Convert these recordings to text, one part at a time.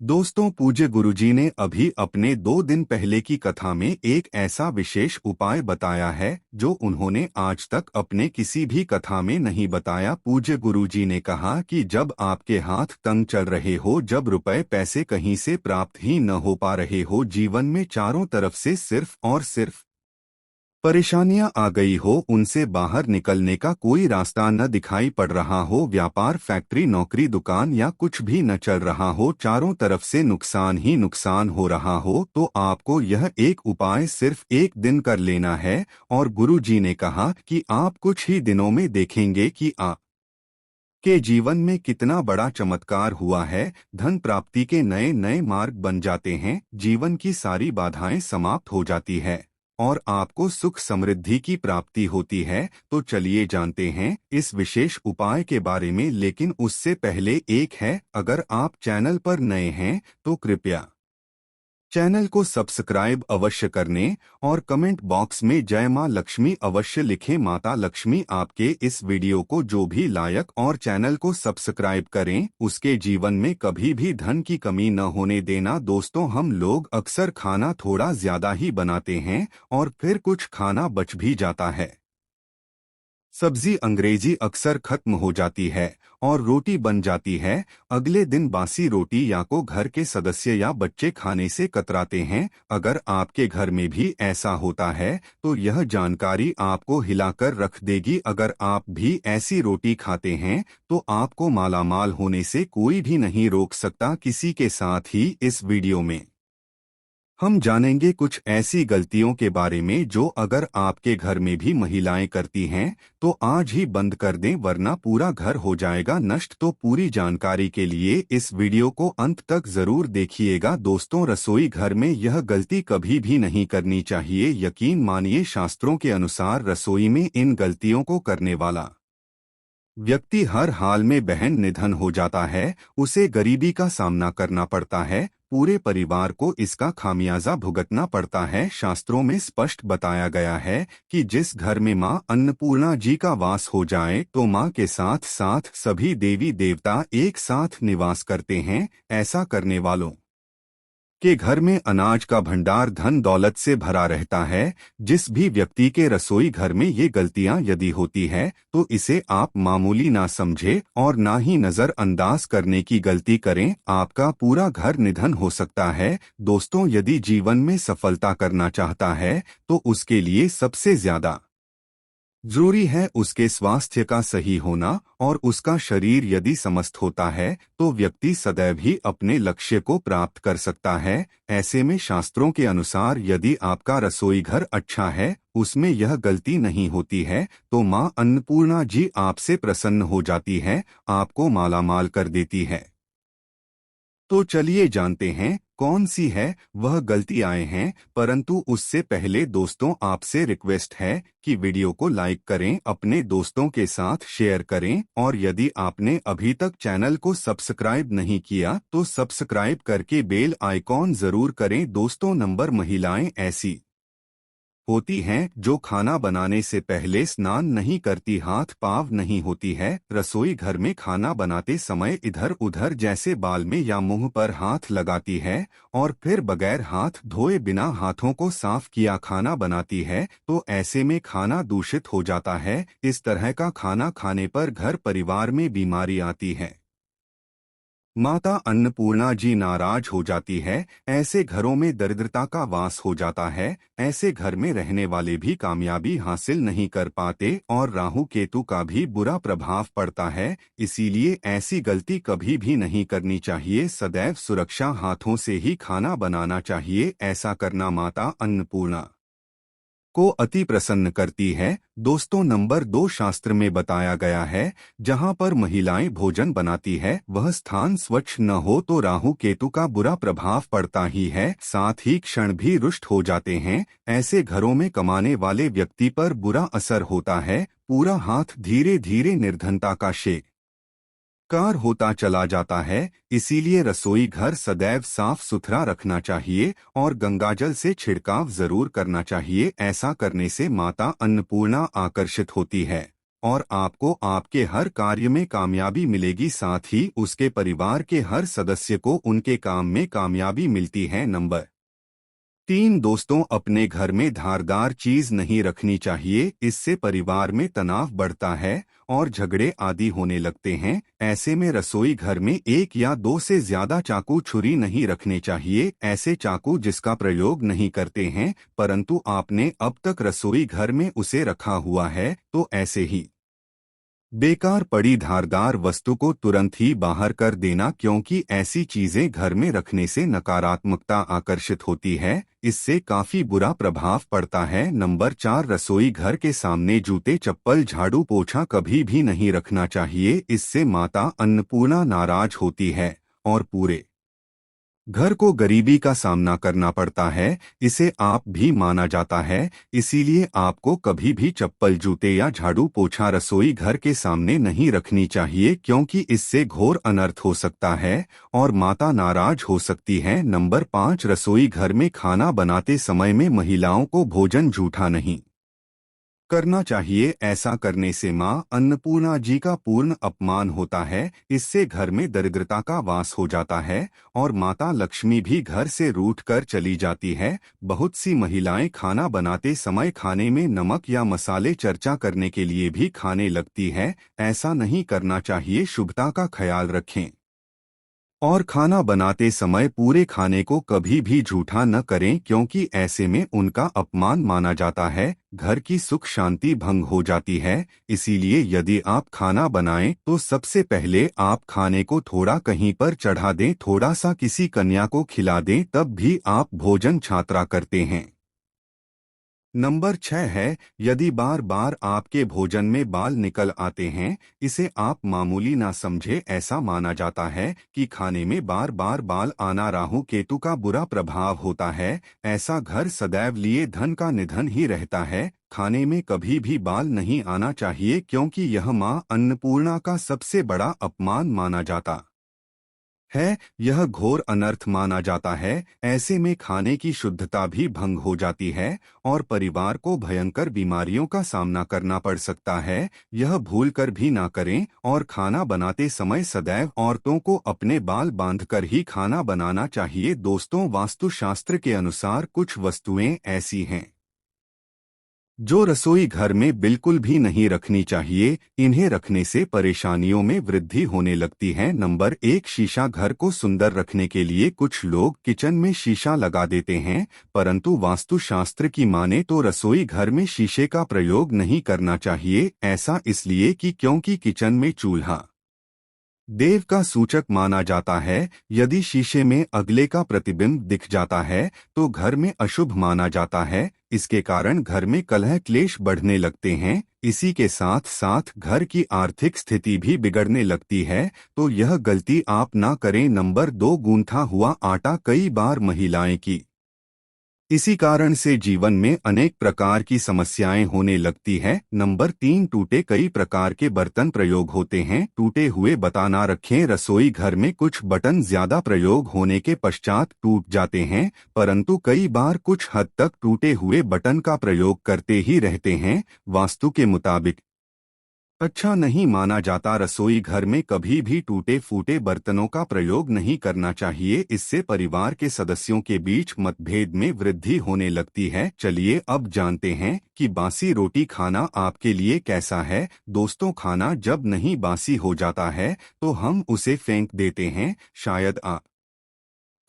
दोस्तों, पूज्य गुरुजी ने अभी अपने 2 दिन पहले की कथा में एक ऐसा विशेष उपाय बताया है जो उन्होंने आज तक अपने किसी भी कथा में नहीं बताया। पूज्य गुरुजी ने कहा कि जब आपके हाथ तंग चल रहे हो, जब रुपए पैसे कहीं से प्राप्त ही न हो पा रहे हो, जीवन में चारों तरफ से सिर्फ और सिर्फ परेशानियां आ गई हो, उनसे बाहर निकलने का कोई रास्ता न दिखाई पड़ रहा हो, व्यापार, फैक्ट्री, नौकरी, दुकान या कुछ भी न चल रहा हो, चारों तरफ से नुकसान ही नुकसान हो रहा हो, तो आपको यह एक उपाय सिर्फ एक दिन कर लेना है। और गुरु जी ने कहा कि आप कुछ ही दिनों में देखेंगे कि आप के जीवन में कितना बड़ा चमत्कार हुआ है। धन प्राप्ति के नए नए मार्ग बन जाते हैं, जीवन की सारी बाधाएं समाप्त हो जाती है और आपको सुख समृद्धि की प्राप्ति होती है। तो चलिए जानते हैं इस विशेष उपाय के बारे में, लेकिन उससे पहले एक है, अगर आप चैनल पर नए हैं तो कृपया चैनल को सब्सक्राइब अवश्य करने और कमेंट बॉक्स में जय मां लक्ष्मी अवश्य लिखें। माता लक्ष्मी आपके इस वीडियो को जो भी लायक और चैनल को सब्सक्राइब करें, उसके जीवन में कभी भी धन की कमी न होने देना। दोस्तों, हम लोग अक्सर खाना थोड़ा ज्यादा ही बनाते हैं और फिर कुछ खाना बच भी जाता है। सब्जी अंग्रेजी अक्सर खत्म हो जाती है और रोटी बन जाती है। अगले दिन बासी रोटी या को घर के सदस्य या बच्चे खाने से कतराते हैं। अगर आपके घर में भी ऐसा होता है तो यह जानकारी आपको हिलाकर रख देगी। अगर आप भी ऐसी रोटी खाते हैं तो आपको मालामाल होने से कोई भी नहीं रोक सकता। किसी के साथ ही इस वीडियो में हम जानेंगे कुछ ऐसी गलतियों के बारे में जो अगर आपके घर में भी महिलाएं करती हैं तो आज ही बंद कर दें, वरना पूरा घर हो जाएगा नष्ट। तो पूरी जानकारी के लिए इस वीडियो को अंत तक जरूर देखिएगा। दोस्तों, रसोई घर में यह गलती कभी भी नहीं करनी चाहिए। यकीन मानिए, शास्त्रों के अनुसार रसोई में इन गलतियों को करने वाला व्यक्ति हर हाल में बहन निधन हो जाता है, उसे गरीबी का सामना करना पड़ता है, पूरे परिवार को इसका खामियाजा भुगतना पड़ता है। शास्त्रों में स्पष्ट बताया गया है कि जिस घर में मां अन्नपूर्णा जी का वास हो जाए तो मां के साथ साथ सभी देवी देवता एक साथ निवास करते हैं। ऐसा करने वालों के घर में अनाज का भंडार धन दौलत से भरा रहता है। जिस भी व्यक्ति के रसोई घर में ये गलतियां यदि होती है तो इसे आप मामूली ना समझे और ना ही नजरअंदाज करने की गलती करें, आपका पूरा घर निधन हो सकता है। दोस्तों, यदि जीवन में सफलता करना चाहता है तो उसके लिए सबसे ज्यादा जरूरी है उसके स्वास्थ्य का सही होना, और उसका शरीर यदि समस्त होता है तो व्यक्ति सदैव ही अपने लक्ष्य को प्राप्त कर सकता है। ऐसे में शास्त्रों के अनुसार यदि आपका रसोई घर अच्छा है, उसमें यह गलती नहीं होती है, तो मां अन्नपूर्णा जी आपसे प्रसन्न हो जाती है, आपको मालामाल कर देती है। तो चलिए जानते हैं कौन सी है वह गलतियां हैं। परंतु उससे पहले दोस्तों, आपसे रिक्वेस्ट है कि वीडियो को लाइक करें, अपने दोस्तों के साथ शेयर करें, और यदि आपने अभी तक चैनल को सब्सक्राइब नहीं किया तो सब्सक्राइब करके बेल आइकॉन जरूर करें। दोस्तों, नंबर महिलाएं ऐसी होती हैं जो खाना बनाने से पहले स्नान नहीं करती, हाथ पाँव नहीं होती है, रसोई घर में खाना बनाते समय इधर उधर जैसे बाल में या मुंह पर हाथ लगाती है और फिर बगैर हाथ धोए बिना हाथों को साफ किया खाना बनाती है, तो ऐसे में खाना दूषित हो जाता है। इस तरह का खाना खाने पर घर परिवार में बीमारी आती है, माता अन्नपूर्णा जी नाराज हो जाती है, ऐसे घरों में दरिद्रता का वास हो जाता है, ऐसे घर में रहने वाले भी कामयाबी हासिल नहीं कर पाते और राहु केतु का भी बुरा प्रभाव पड़ता है। इसीलिए ऐसी गलती कभी भी नहीं करनी चाहिए। सदैव सुरक्षा हाथों से ही खाना बनाना चाहिए। ऐसा करना माता अन्नपूर्णा को अति प्रसन्न करती है। दोस्तों, नंबर 2 शास्त्र में बताया गया है, जहां पर महिलाएं भोजन बनाती है वह स्थान स्वच्छ न हो तो राहु केतु का बुरा प्रभाव पड़ता ही है, साथ ही क्षण भी रुष्ट हो जाते हैं। ऐसे घरों में कमाने वाले व्यक्ति पर बुरा असर होता है, पूरा हाथ धीरे धीरे निर्धनता का कार होता चला जाता है। इसीलिए रसोई घर सदैव साफ सुथरा रखना चाहिए और गंगाजल से छिड़काव जरूर करना चाहिए। ऐसा करने से माता अन्नपूर्णा आकर्षित होती है और आपको आपके हर कार्य में कामयाबी मिलेगी, साथ ही उसके परिवार के हर सदस्य को उनके काम में कामयाबी मिलती है। नंबर 3, दोस्तों, अपने घर में धारदार चीज नहीं रखनी चाहिए। इससे परिवार में तनाव बढ़ता है और झगड़े आदि होने लगते हैं। ऐसे में रसोई घर में एक या दो से ज्यादा चाकू छुरी नहीं रखने चाहिए। ऐसे चाकू जिसका प्रयोग नहीं करते हैं परंतु आपने अब तक रसोई घर में उसे रखा हुआ है, तो ऐसे ही बेकार पड़ी धारदार वस्तु को तुरंत ही बाहर कर देना, क्योंकि ऐसी चीजें घर में रखने से नकारात्मकता आकर्षित होती है। इससे काफी बुरा प्रभाव पड़ता है। नंबर 4, रसोई घर के सामने जूते, चप्पल, झाड़ू, पोछा कभी भी नहीं रखना चाहिए। इससे माता अन्नपूर्णा नाराज होती है और पूरे घर को गरीबी का सामना करना पड़ता है। इसे आप भी माना जाता है। इसीलिए आपको कभी भी चप्पल, जूते या झाड़ू पोछा रसोई घर के सामने नहीं रखनी चाहिए, क्योंकि इससे घोर अनर्थ हो सकता है और माता नाराज हो सकती है। नंबर 5, रसोई घर में खाना बनाते समय में महिलाओं को भोजन जूठा नहीं करना चाहिए। ऐसा करने से मां अन्नपूर्णा जी का पूर्ण अपमान होता है। इससे घर में दरिद्रता का वास हो जाता है और माता लक्ष्मी भी घर से रूठ कर चली जाती है। बहुत सी महिलाएं खाना बनाते समय खाने में नमक या मसाले चर्चा करने के लिए भी खाने लगती है। ऐसा नहीं करना चाहिए। शुभता का ख्याल रखें और खाना बनाते समय पूरे खाने को कभी भी झूठा न करें, क्योंकि ऐसे में उनका अपमान माना जाता है। घर की सुख शांति भंग हो जाती है। इसीलिए यदि आप खाना बनाएं तो सबसे पहले आप खाने को थोड़ा कहीं पर चढ़ा दें, थोड़ा सा किसी कन्या को खिला दें, तब भी आप भोजन छात्रा करते हैं। नंबर 6 है, यदि बार बार आपके भोजन में बाल निकल आते हैं, इसे आप मामूली ना समझे। ऐसा माना जाता है कि खाने में बार बार बाल आना राहु केतु का बुरा प्रभाव होता है। ऐसा घर सदैव लिए धन का निधन ही रहता है। खाने में कभी भी बाल नहीं आना चाहिए, क्योंकि यह मां अन्नपूर्णा का सबसे बड़ा अपमान माना जाता है। यह घोर अनर्थ माना जाता है। ऐसे में खाने की शुद्धता भी भंग हो जाती है और परिवार को भयंकर बीमारियों का सामना करना पड़ सकता है। यह भूल कर भी ना करें और खाना बनाते समय सदैव औरतों को अपने बाल बांधकर ही खाना बनाना चाहिए। दोस्तों, वास्तुशास्त्र के अनुसार कुछ वस्तुएं ऐसी हैं जो रसोई घर में बिल्कुल भी नहीं रखनी चाहिए। इन्हें रखने से परेशानियों में वृद्धि होने लगती है। नंबर 1, शीशा। घर को सुंदर रखने के लिए कुछ लोग किचन में शीशा लगा देते हैं, परंतु वास्तुशास्त्र की माने तो रसोई घर में शीशे का प्रयोग नहीं करना चाहिए। ऐसा इसलिए कि क्योंकि किचन में चूल्हा देव का सूचक माना जाता है। यदि शीशे में अगले का प्रतिबिंब दिख जाता है तो घर में अशुभ माना जाता है। इसके कारण घर में कलह क्लेश बढ़ने लगते हैं। इसी के साथ साथ घर की आर्थिक स्थिति भी बिगड़ने लगती है, तो यह गलती आप ना करें। नंबर 2, गूंथा हुआ आटा। कई बार महिलाएं की इसी कारण से जीवन में अनेक प्रकार की समस्याएं होने लगती है। नंबर 3, टूटे। कई प्रकार के बर्तन प्रयोग होते हैं। टूटे हुए बर्तन ना रखें। रसोई घर में कुछ बटन ज्यादा प्रयोग होने के पश्चात टूट जाते हैं, परंतु कई बार कुछ हद तक टूटे हुए बटन का प्रयोग करते ही रहते हैं। वास्तु के मुताबिक अच्छा नहीं माना जाता। रसोई घर में कभी भी टूटे फूटे बर्तनों का प्रयोग नहीं करना चाहिए। इससे परिवार के सदस्यों के बीच मतभेद में वृद्धि होने लगती है। चलिए अब जानते हैं कि बासी रोटी खाना आपके लिए कैसा है। दोस्तों, खाना जब नहीं बासी हो जाता है तो हम उसे फेंक देते हैं। शायद आप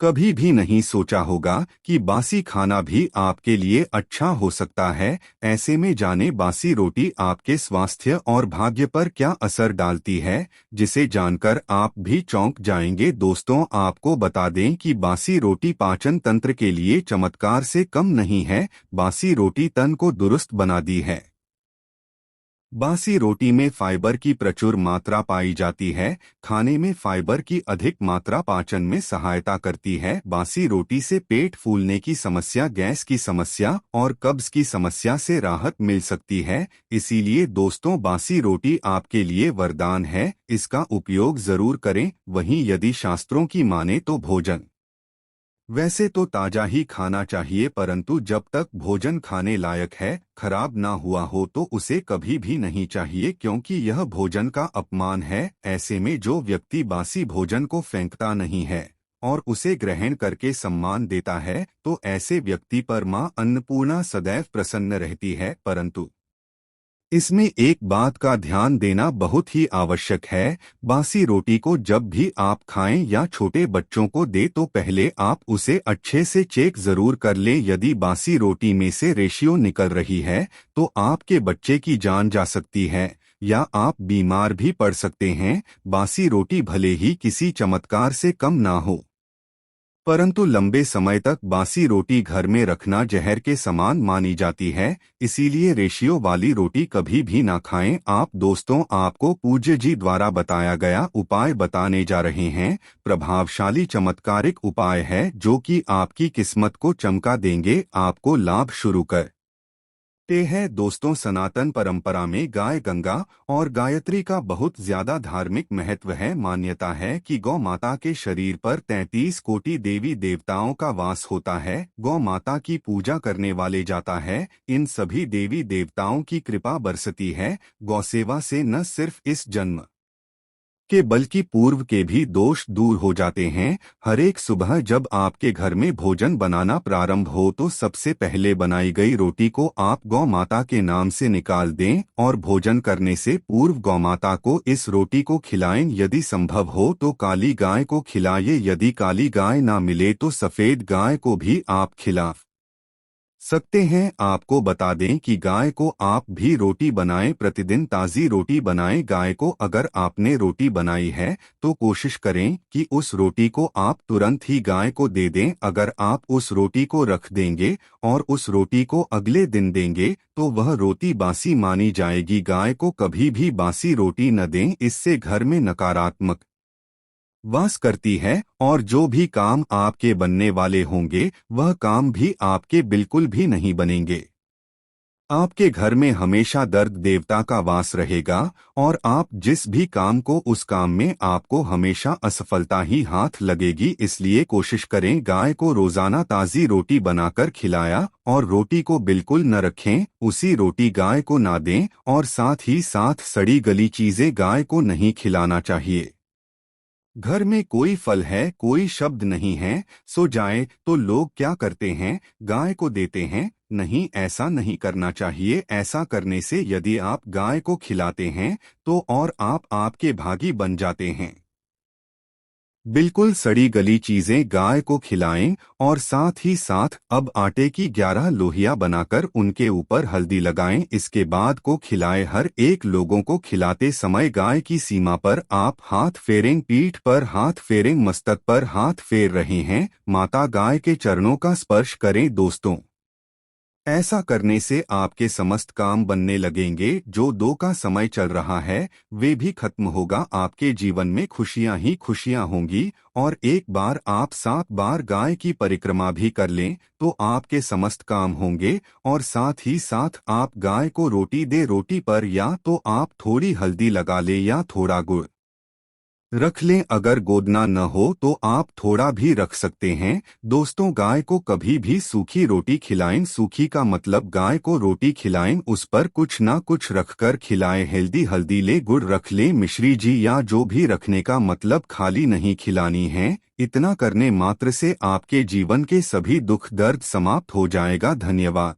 कभी भी नहीं सोचा होगा कि बासी खाना भी आपके लिए अच्छा हो सकता है। ऐसे में जाने बासी रोटी आपके स्वास्थ्य और भाग्य पर क्या असर डालती है, जिसे जानकर आप भी चौंक जाएंगे। दोस्तों, आपको बता दें कि बासी रोटी पाचन तंत्र के लिए चमत्कार से कम नहीं है। बासी रोटी तन को दुरुस्त बनाती है। बासी रोटी में फाइबर की प्रचुर मात्रा पाई जाती है। खाने में फाइबर की अधिक मात्रा पाचन में सहायता करती है। बासी रोटी से पेट फूलने की समस्या, गैस की समस्या और कब्ज की समस्या से राहत मिल सकती है। इसीलिए दोस्तों, बासी रोटी आपके लिए वरदान है। इसका उपयोग जरूर करें। वहीं यदि शास्त्रों की माने तो भोजन वैसे तो ताजा ही खाना चाहिए, परंतु जब तक भोजन खाने लायक है, खराब ना हुआ हो तो उसे कभी भी नहीं चाहिए, क्योंकि यह भोजन का अपमान है। ऐसे में जो व्यक्ति बासी भोजन को फेंकता नहीं है और उसे ग्रहण करके सम्मान देता है, तो ऐसे व्यक्ति पर मां अन्नपूर्णा सदैव प्रसन्न रहती है। परंतु इसमें एक बात का ध्यान देना बहुत ही आवश्यक है। बासी रोटी को जब भी आप खाएं या छोटे बच्चों को दे तो पहले आप उसे अच्छे से चेक जरूर कर लें। यदि बासी रोटी में से रेशियो निकल रही है तो आपके बच्चे की जान जा सकती है या आप बीमार भी पड़ सकते हैं। बासी रोटी भले ही किसी चमत्कार से कम ना हो, परंतु लंबे समय तक बासी रोटी घर में रखना जहर के समान मानी जाती है। इसीलिए रेशियो वाली रोटी कभी भी ना खाएं। आप दोस्तों, आपको पूज्य जी द्वारा बताया गया उपाय बताने जा रहे हैं। प्रभावशाली चमत्कारिक उपाय है जो कि आपकी किस्मत को चमका देंगे, आपको लाभ शुरू कर ते हैं। दोस्तों, सनातन परंपरा में गाय गंगा और गायत्री का बहुत ज्यादा धार्मिक महत्व है। मान्यता है कि गौ माता के शरीर पर 33 कोटि देवी देवताओं का वास होता है। गौ माता की पूजा करने वाले जाता है, इन सभी देवी देवताओं की कृपा बरसती है। गौसेवा से न सिर्फ इस जन्म के बल्कि पूर्व के भी दोष दूर हो जाते हैं। हर एक सुबह जब आपके घर में भोजन बनाना प्रारंभ हो तो सबसे पहले बनाई गई रोटी को आप गौ माता के नाम से निकाल दें और भोजन करने से पूर्व गौ माता को इस रोटी को खिलाएं। यदि संभव हो तो काली गाय को खिलाइए। यदि काली गाय ना मिले तो सफेद गाय को भी आप खिला सकते हैं। आपको बता दें कि गाय को आप भी रोटी बनाएं, प्रतिदिन ताज़ी रोटी बनाएं। गाय को अगर आपने रोटी बनाई है तो कोशिश करें कि उस रोटी को आप तुरंत ही गाय को दे दें। अगर आप उस रोटी को रख देंगे और उस रोटी को अगले दिन देंगे तो वह रोटी बासी मानी जाएगी। गाय को कभी भी बासी रोटी न दें, इससे घर में नकारात्मक वास करती है और जो भी काम आपके बनने वाले होंगे वह काम भी आपके बिल्कुल भी नहीं बनेंगे। आपके घर में हमेशा दर्द देवता का वास रहेगा और आप जिस भी काम को उस काम में आपको हमेशा असफलता ही हाथ लगेगी। इसलिए कोशिश करें गाय को रोजाना ताज़ी रोटी बनाकर खिलाया और रोटी को बिल्कुल न रखें, उसी रोटी गाय को ना दें और साथ ही साथ सड़ी गली चीजें गाय को नहीं खिलाना चाहिए। घर में कोई फल है, कोई शब्द नहीं है, सो जाए तो लोग क्या करते हैं, गाय को देते हैं। नहीं, ऐसा नहीं करना चाहिए। ऐसा करने से यदि आप गाय को खिलाते हैं तो और आप आपके भागी बन जाते हैं। बिल्कुल सड़ी गली चीजें गाय को खिलाएं और साथ ही साथ अब आटे की 11 लोहिया बनाकर उनके ऊपर हल्दी लगाएं। इसके बाद को खिलाए। हर एक लोगों को खिलाते समय गाय की सीमा पर आप हाथ फेरें, पीठ पर हाथ फेरें, मस्तक पर हाथ फेर रहे हैं। माता गाय के चरणों का स्पर्श करें। दोस्तों, ऐसा करने से आपके समस्त काम बनने लगेंगे। जो दो का समय चल रहा है वे भी खत्म होगा। आपके जीवन में खुशियां ही खुशियां होंगी। और एक बार आप 7 बार गाय की परिक्रमा भी कर लें तो आपके समस्त काम होंगे। और साथ ही साथ आप गाय को रोटी दे, रोटी पर या तो आप थोड़ी हल्दी लगा ले या थोड़ा गुड़ रख लें। अगर गोदना न हो तो आप थोड़ा भी रख सकते हैं। दोस्तों, गाय को कभी भी सूखी रोटी खिलाएं। सूखी का मतलब गाय को रोटी खिलाएं, उस पर कुछ ना कुछ रखकर खिलाएं। हेल्दी हल्दी ले, गुड़ रख लें, मिश्री जी या जो भी रखने का मतलब खाली नहीं खिलानी है। इतना करने मात्र से आपके जीवन के सभी दुख दर्द समाप्त हो जाएगा। धन्यवाद।